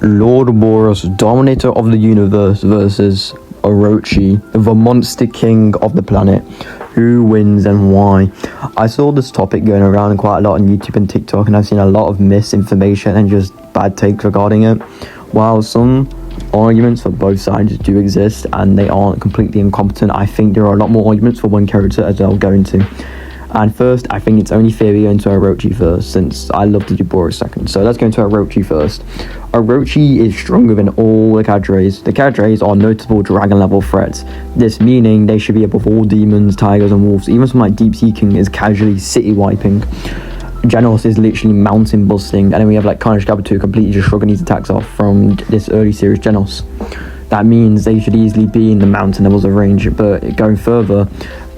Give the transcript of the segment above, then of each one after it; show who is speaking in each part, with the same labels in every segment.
Speaker 1: Lord Boros, dominator of the universe versus Orochi, the monster king of the planet. Who wins and why? I saw this topic going around quite a lot on YouTube and TikTok, and I've seen a lot of misinformation and just bad takes regarding it. While some arguments for both sides do exist and they aren't completely incompetent, I think there are a lot more arguments for one character, as I'll go into. And first, I think it's only fair we go into Orochi first, since I love to do Boros second. So let's go into Orochi first. Orochi is stronger than all the cadres. The cadres are notable dragon level threats. This meaning they should be above all demons, tigers and wolves. Even something like Deep Seeking is casually city wiping. Genos is literally mountain busting. And then we have like Carnage Kabuto completely just shrugging these attacks off from this early series Genos. That means they should easily be in the mountain levels of range. But going further,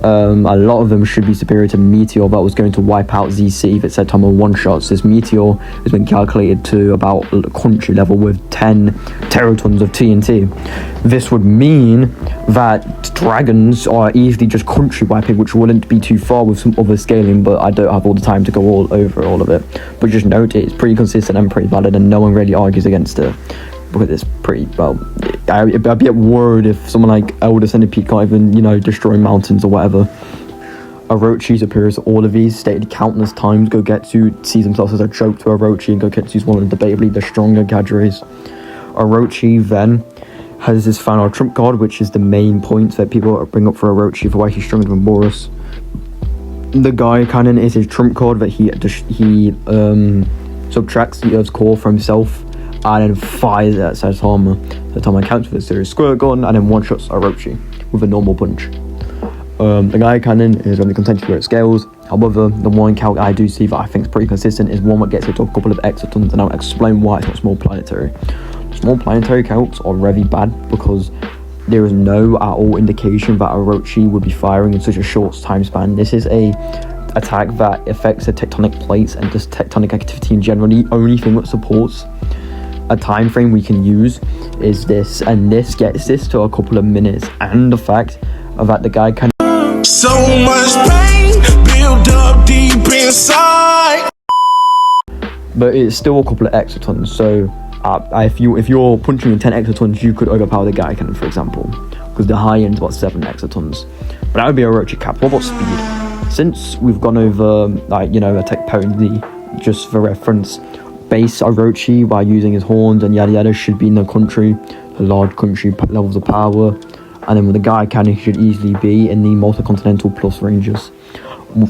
Speaker 1: a lot of them should be superior to Meteor that was going to wipe out Z City if it said Tomo one shots. This Meteor has been calculated to about country level with 10 teratons of TNT. This would mean that dragons are easily just country wiping, which wouldn't be too far with some other scaling, but I don't have all the time to go all over all of it. But just note it's pretty consistent and pretty valid, and no one really argues against it. Because it's pretty, well, I'd be worried if someone like Elder Centipede can't even, destroy mountains or whatever. Orochi superior to all of these, stated countless times. Gogetsu sees himself as a joke to Orochi, and Gogetsu is one of debatably the stronger cadres. Orochi then has his final trump card, which is the main point that people bring up for Orochi for why he's stronger than Boros. The Gaia Cannon is his trump card that he subtracts the Earth's core for himself and then fires at Saitama. Saitama counts with a serious squirt gun and then one-shots Orochi with a normal punch. The Gaia Cannon is only contentious where it scales. However, the one calc I do see that I think is pretty consistent is one that gets it to a couple of exotons, and I'll explain why it's not small planetary. Small planetary calcs are very bad because there is no at all indication that Orochi would be firing in such a short time span. This is a attack that affects the tectonic plates and just tectonic activity in general. The only thing that supports a time frame we can use is this, and this gets this to a couple of minutes. And the fact that the guy can
Speaker 2: so much pain build up deep inside,
Speaker 1: but it's still a couple of exotons. So if you're punching in 10 exotons, you could overpower the guy cannon, for example, because the high end is about 7 exotons. But that would be a Orochi cap. What about speed? Since we've gone over attack potency, just for reference, base Orochi by using his horns and yada yada should be in the country, the large country levels of power, and then with the Gaia Cannon he should easily be in the multi-continental plus ranges.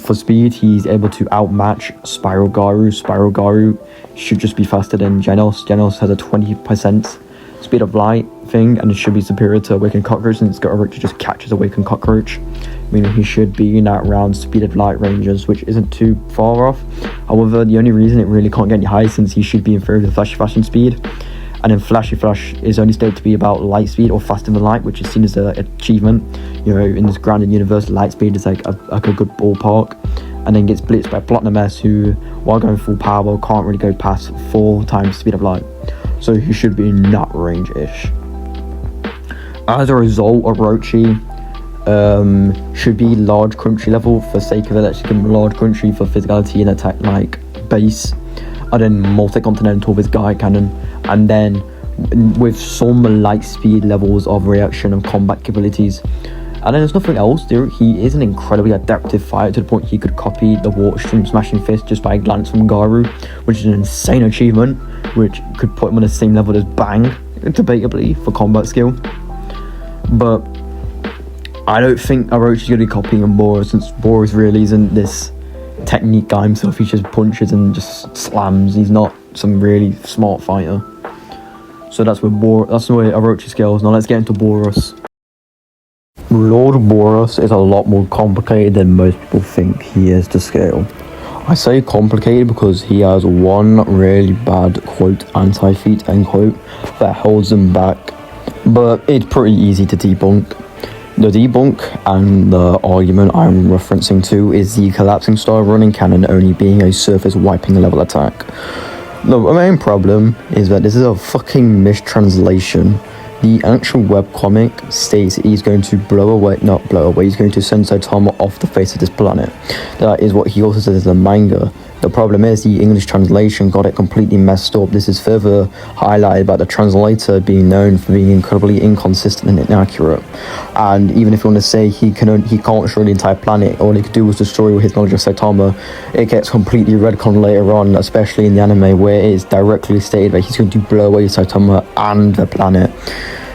Speaker 1: For speed, he's able to outmatch Spiral Garu. Spiral Garu should just be faster than Genos. Genos has a 20% speed of light thing, and it should be superior to Awakened Cockroach, since Orochi just catches Awakened Cockroach, meaning he should be in that round speed of light ranges, which isn't too far off. However, the only reason it really can't get any higher, since he should be inferior to Flashy Flash in speed, and then Flashy Flash is only stated to be about light speed or faster than light, which is seen as an achievement. In this grounded universe, light speed is like a good ballpark, and then gets blitzed by Platinum S, who, while going full power, can't really go past 4 times speed of light. So he should be in that range-ish. As a result, Orochi should be large country level for sake of it. Let's give him large country for physicality and attack like base, and then multi-continental with Gaia Cannon, and then with some light speed levels of reaction and combat capabilities. And then there's nothing else. He is an incredibly adaptive fighter to the point he could copy the Water Stream Smashing Fist just by a glance from Garu, which is an insane achievement, which could put him on the same level as Bang, debatably, for combat skill. But I don't think Orochi's going to be copying on Boros, since Boros really isn't this technique guy himself. He just punches and just slams. He's not some really smart fighter. So that's where Orochi scales. Now let's get into Boros. Lord Boros is a lot more complicated than most people think he is to scale. I say complicated because he has one really bad, quote, anti-feat, end quote, that holds him back, but it's pretty easy to debunk. The debunk and the argument I'm referencing to is the collapsing star running cannon only being a surface wiping level attack. The main problem is that this is a fucking mistranslation. The actual webcomic states he's going to he's going to send Saitama off the face of this planet. That is what he also says in the manga. The problem is the English translation got it completely messed up. This is further highlighted by the translator being known for being incredibly inconsistent and inaccurate. And even if you want to say he can't destroy the entire planet, all he could do was destroy with his knowledge of Saitama, it gets completely retconned later on, especially in the anime where it is directly stated that he's going to blow away Saitama and the planet.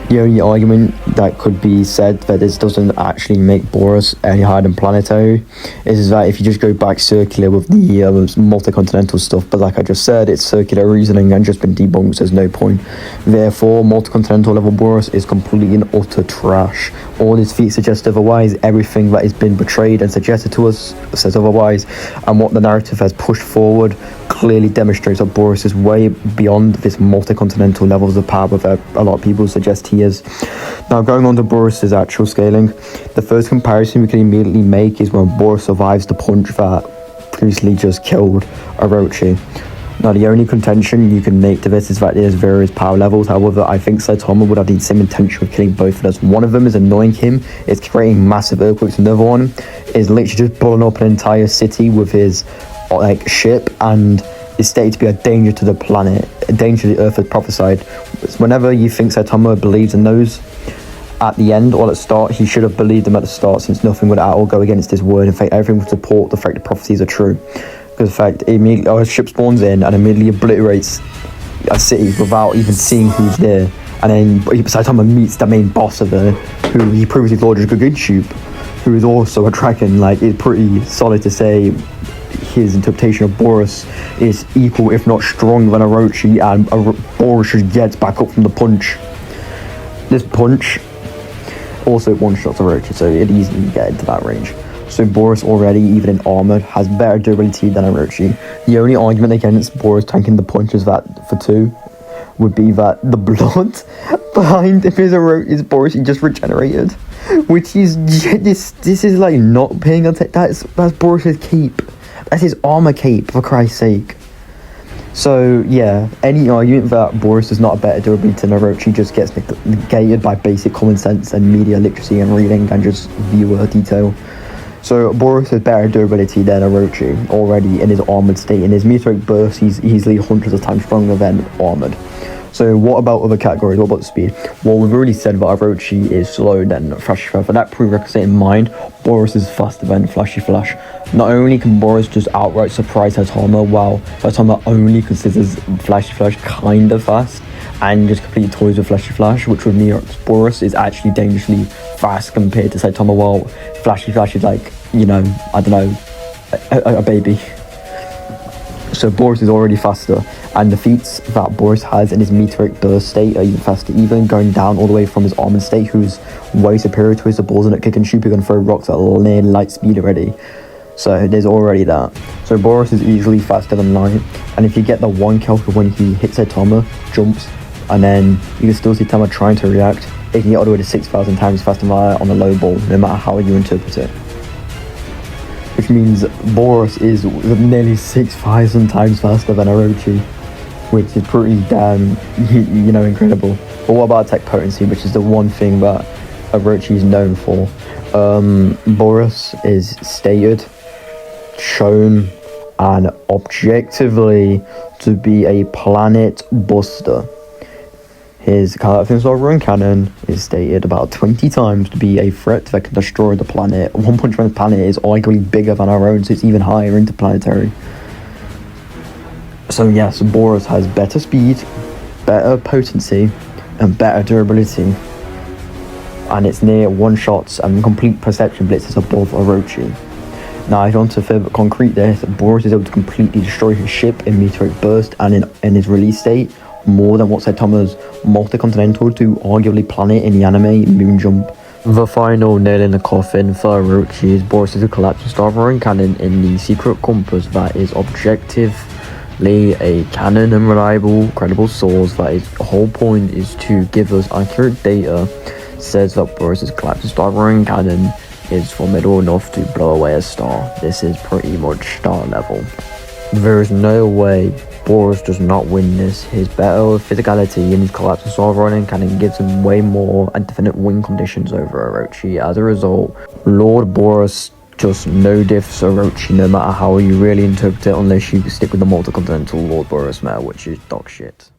Speaker 1: The only argument that could be said that this doesn't actually make Boros any higher than planetary is that if you just go back circular with the multi-continental stuff, but like I just said, it's circular reasoning and just been debunked, so there's no point. Therefore, multi-continental level Boros is completely and utter trash. All his feats suggest otherwise, everything that has been portrayed and suggested to us says otherwise, and what the narrative has pushed forward clearly demonstrates that Boros is way beyond this multi-continental levels of power that a lot of people suggest he is. Now, going on to Boros' actual scaling, the first comparison we can immediately make is when Boros survives the punch that previously just killed Orochi. Now, the only contention you can make to this is that there's various power levels. However, I think Saitama would have the same intention of killing both of us. One of them is annoying him, it's creating massive earthquakes. Another one is literally just blowing up an entire city with his ship, and is stated to be a danger to the planet, a danger to the earth as prophesied. Whenever you think Saitama believes in those at the end or at the start, he should have believed them at the start, since nothing would at all go against his word. In fact, everything would support the fact the prophecies are true. Because in fact, immediately our ship spawns in and immediately obliterates a city without even seeing who's there. And then Saitama meets the main boss of it, who he previously thought was Gugenshoop, who is also a dragon. Like, it's pretty solid to say his interpretation of Boros is equal, if not stronger, than Orochi, and Boros just gets back up from the punch. This punch also one-shots Orochi, so it easily get into that range. So Boros already, even in armor, has better durability than Orochi. The only argument against Boros tanking the punch is that, for 2, would be that the blood behind him is Boros, he just regenerated. Which is, this is like not paying attention, that's Boros' cape. That's his armor cape, for Christ's sake. So yeah, any argument that Boros is not a better durability than Orochi just gets negated by basic common sense and media literacy and reading and just viewer detail. So Boros has better durability than Orochi already in his armored state. In his meteoric burst, he's easily hundreds of times stronger than armored. So what about other categories? What about speed? Well, we've already said that Orochi is slower than Flashy Flash. For that prerequisite in mind, Boros is faster than Flashy Flash. Not only can Boros just outright surprise Saitama, while Saitama only considers Flashy Flash kind of fast and just completely toys with Flashy Flash, which would mean Boros is actually dangerously fast compared to Saitama, while Flashy Flash is like, you know, I don't know, a baby. So Boros is already faster, and the feats that Boros has in his meteoric burst state are even faster, even going down all the way from his armored state, who's way superior to his subordinate Gugenshoop, who can throw rocks at near light speed already. So there's already that. So Boros is easily faster than light, and if you get the one kill when he hits Saitama, jumps, and then you can still see Saitama trying to react, it can get all the way to 6,000 times faster than light on the low ball, no matter how you interpret it. Which means Boros is nearly 6,000 times faster than Orochi, which is pretty damn, you know, incredible. But what about attack potency, which is the one thing that Orochi is known for? Boros is stated, shown, and objectively to be a planet buster. His Galactic Sovereign Cannon is stated about 20 times to be a threat that can destroy the planet. One Punch Man's planet is arguably bigger than our own, so it's even higher interplanetary. So yes, Boros has better speed, better potency, and better durability. And it's near one-shots and complete perception blitzes above Orochi. Now, if you want to further concrete this, Boros is able to completely destroy his ship in meteoric burst and in his release state, more than what Saitama's multi-continental to arguably planet in the anime Moon Jump. The final nail in the coffin for Orochi is Boros' collapsing Starving Cannon in the secret compass that is objectively a canon and reliable, credible source that its whole point is to give us accurate data. Says that Boros' collapsing Starving Cannon is formidable enough to blow away a star. This is pretty much star level. There is no way Boros does not win this. His better physicality and his collapsing Starving Cannon gives him way more and definite win conditions over Orochi. As a result, Lord Boros just no diffs Orochi, no matter how you really interpret it, unless you stick with the multi-continental Lord Boros meta, which is dog shit.